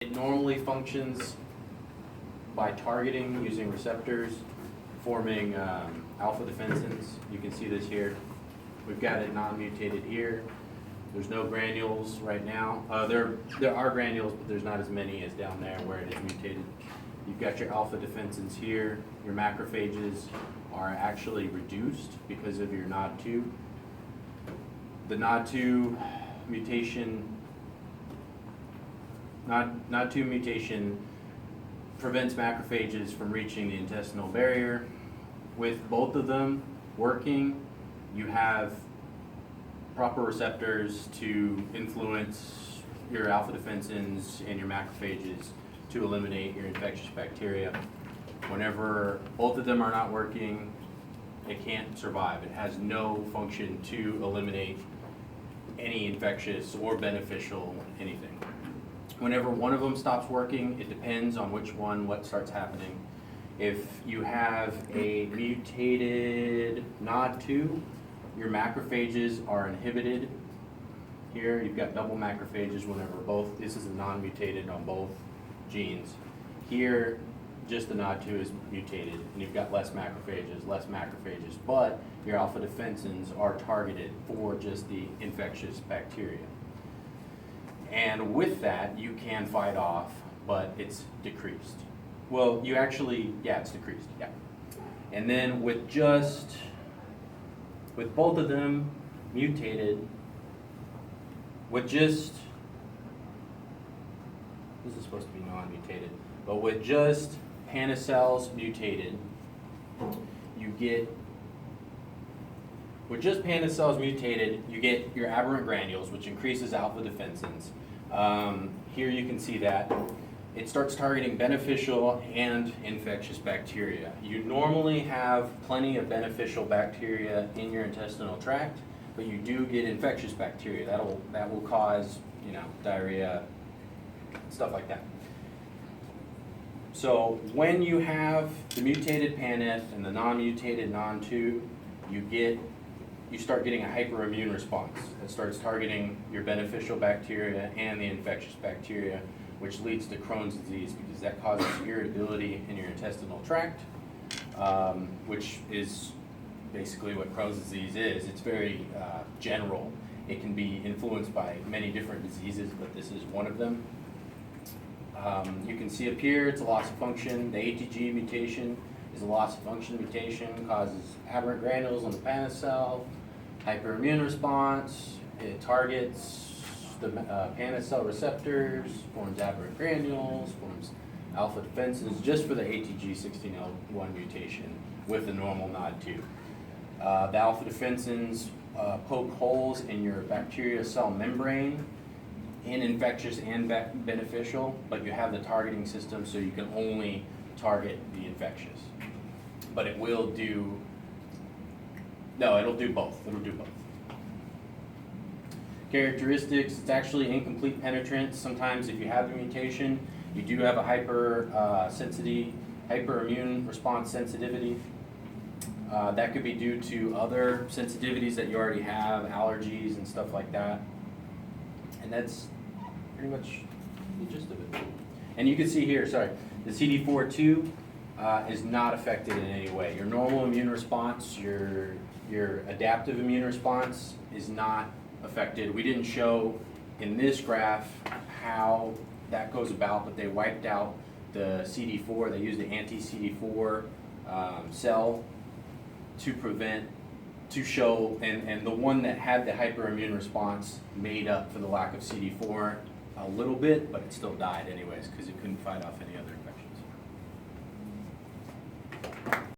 It normally functions by targeting using receptors, forming alpha defensins. You can see this here. We've got it non-mutated here. There's no granules right now. There are granules, but there's not as many as down there where it is mutated. You've got your alpha defensins here. Your macrophages are actually reduced because of your NOD2. The NOD2 mutation, NOD2 mutation prevents macrophages from reaching the intestinal barrier. With both of them working, you have proper receptors to influence your alpha defensins and your macrophages to eliminate your infectious bacteria. Whenever both of them are not working, it can't survive. It has no function to eliminate any infectious or beneficial anything. Whenever one of them stops working, it depends on which one, what starts happening. If you have a mutated NOD2, your macrophages are inhibited. Here you've got double macrophages whenever both, this is a non-mutated on both genes. Here, just the NOD2 is mutated, and you've got less macrophages, but your alpha defensins are targeted for just the infectious bacteria. And with that, you can fight off, but it's decreased. Well, you actually, it's decreased, yeah. And then with both of them mutated, this is supposed to be non-mutated, but with just Panacell's mutated, you get your aberrant granules, which increases alpha defensins. Here you can see that it starts targeting beneficial and infectious bacteria. You normally have plenty of beneficial bacteria in your intestinal tract, but you do get infectious bacteria. That will cause, diarrhea, stuff like that. So when you have the mutated PANF and the non-mutated NOD2, you start getting a hyperimmune response that starts targeting your beneficial bacteria and the infectious bacteria, which leads to Crohn's disease because that causes irritability in your intestinal tract, which is basically what Crohn's disease is. It's very general. It can be influenced by many different diseases, but this is one of them. You can see up here, it's a loss of function. The ATG mutation is a loss of function mutation, causes aberrant granules on the Panacell, hyperimmune response. It targets the Panacell receptors, forms aberrant granules, forms alpha defensins just for the ATG16L1 mutation with the normal NOD2. The alpha defensins poke holes in your bacteria cell membrane in infectious and beneficial, but you have the targeting system so you can only target the infectious. But it'll do both. It'll do both. Characteristics, it's actually incomplete penetrance. Sometimes if you have the mutation, you do have a hyperimmune response sensitivity. That could be due to other sensitivities that you already have, allergies and stuff like that. And that's pretty much the gist of it. And you can see here, the CD4-2 is not affected in any way. Your normal immune response, your adaptive immune response is not affected. We didn't show in this graph how that goes about, but they wiped out the CD4. They used the anti-CD4 cell to show, and the one that had the hyperimmune response made up for the lack of CD4 a little bit, but it still died anyways because it couldn't fight off any other infection.